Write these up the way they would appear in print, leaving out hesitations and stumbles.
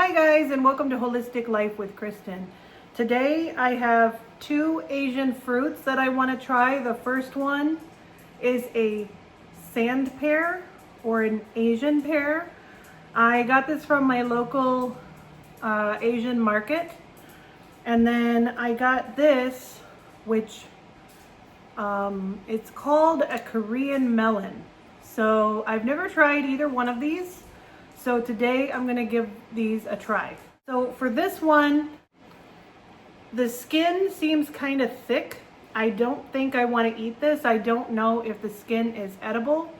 Hi guys, and welcome to Holistic Life with Kristen. Today I have two Asian fruits that I want to try. The first one is a sand pear or an Asian pear. I got this from my local Asian market. And then I got this, which it's called a Korean melon. So I've never tried either one of these. So today I'm gonna give these a try. So for this one, the skin seems kind of thick. I don't think I wanna eat this. I don't know if the skin is edible.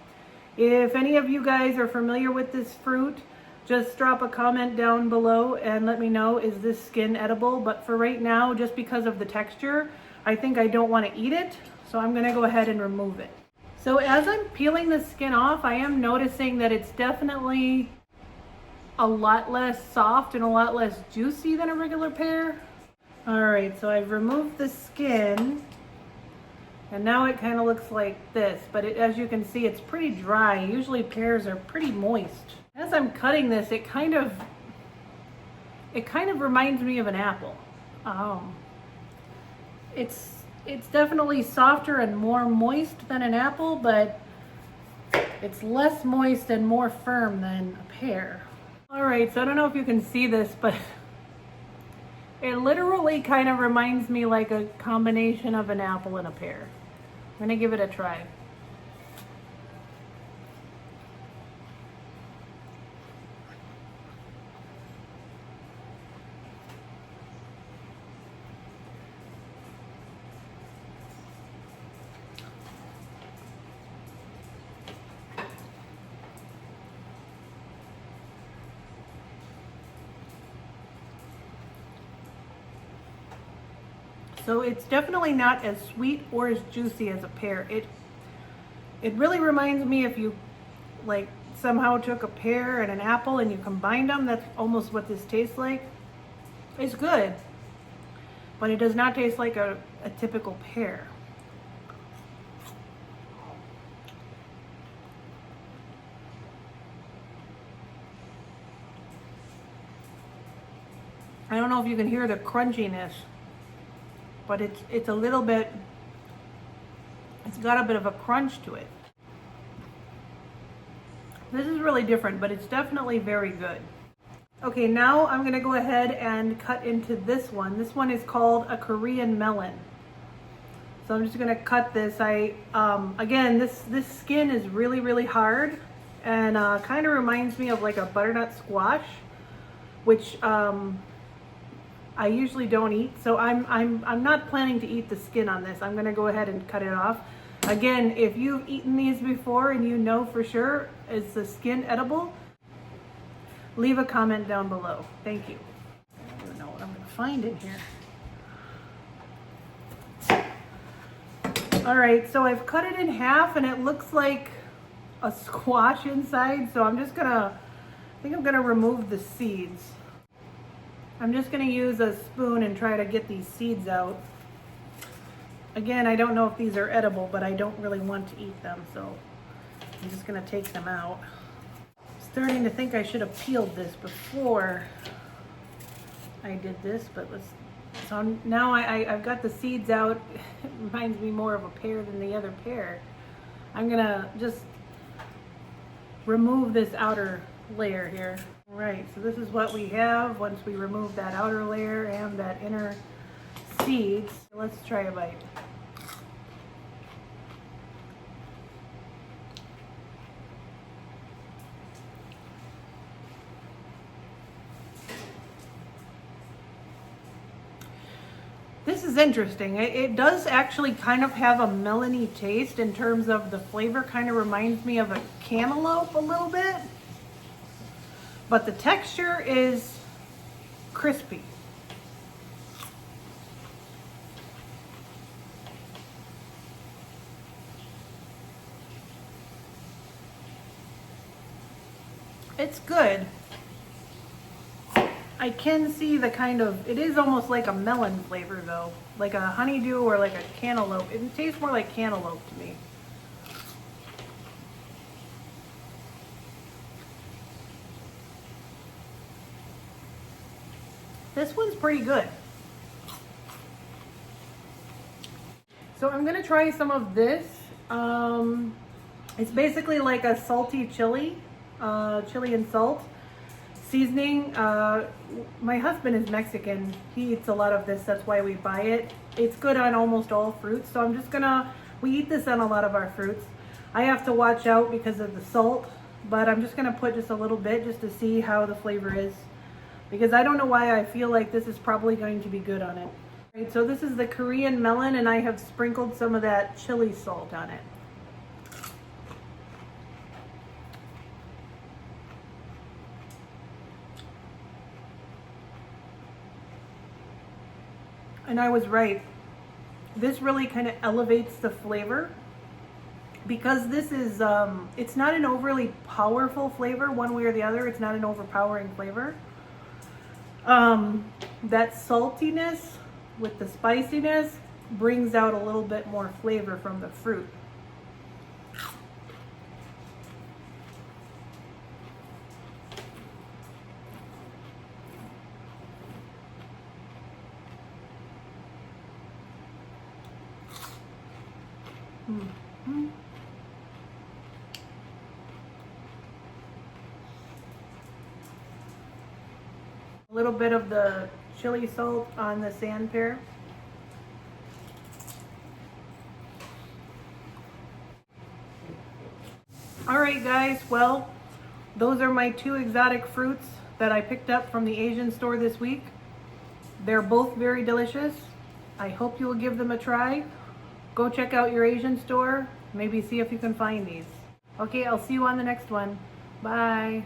If any of you guys are familiar with this fruit, just drop a comment down below and let me know, is this skin edible? But for right now, just because of the texture, I think I don't wanna eat it. So I'm gonna go ahead and remove it. So as I'm peeling the skin off, I am noticing that it's definitely a lot less soft and a lot less juicy than a regular pear. All right, so I've removed the skin and now it kind of looks like this, but as you can see, it's pretty dry. Usually pears are pretty moist. As I'm cutting this, it kind of reminds me of an apple. It's definitely softer and more moist than an apple, but it's less moist and more firm than a pear. All right, so I don't know if you can see this, but it literally kind of reminds me like a combination of an apple and a pear. I'm gonna give it a try. So it's definitely not as sweet or as juicy as a pear. It really reminds me if you like somehow took a pear and an apple and you combined them. That's almost what this tastes like. It's good, but it does not taste like a typical pear. I don't know if you can hear the crunchiness, but it's a little bit, it's got a bit of a crunch to it. This is really different, but it's definitely very good. Okay, now I'm gonna go ahead and cut into this one. This one is called a Korean melon. So I'm just gonna cut this. Again, this skin is really, really hard and kind of reminds me of like a butternut squash, which I usually don't eat, so I'm not planning to eat the skin on this. I'm gonna go ahead and cut it off. Again, if you've eaten these before and you know for sure, is the skin edible? Leave a comment down below. Thank you. I don't even know what I'm gonna find in here. All right, so I've cut it in half and it looks like a squash inside, so I think I'm gonna remove the seeds. I'm just going to use a spoon and try to get these seeds out. Again, I don't know if these are edible, but I don't really want to eat them, so I'm just going to take them out. I'm starting to think I should have peeled this before I did this, but so now I've got the seeds out. It reminds me more of a pear than the other pear. I'm going to just remove this outer layer here. Right, so this is what we have once we remove that outer layer and that inner seeds. Let's try a bite. This is interesting. It does actually kind of have a melony taste in terms of the flavor. Kind of reminds me of a cantaloupe a little bit. But the texture is crispy. It's good. I can see the kind of, it is almost like a melon flavor though, like a honeydew or like a cantaloupe. It tastes more like cantaloupe to me. This one's pretty good. So I'm gonna try some of this. It's basically like a salty chili, chili and salt seasoning. My husband is Mexican. He eats a lot of this, that's why we buy it. It's good on almost all fruits. So I'm just we eat this on a lot of our fruits. I have to watch out because of the salt, but I'm just gonna put just a little bit just to see how the flavor is. Because I don't know why I feel like this is probably going to be good on it. Right, so this is the Korean melon, and I have sprinkled some of that chili salt on it. And I was right. This really kind of elevates the flavor because this is, it's not an overly powerful flavor one way or the other. It's not an overpowering flavor. That saltiness with the spiciness brings out a little bit more flavor from the fruit. Mm-hmm. A little bit of the chili salt on the sand pear. All right, guys, well, those are my 2 exotic fruits that I picked up from the Asian store this week. They're both very delicious. I hope you will give them a try. Go check out your Asian store. Maybe see if you can find these. Okay, I'll see you on the next one. Bye.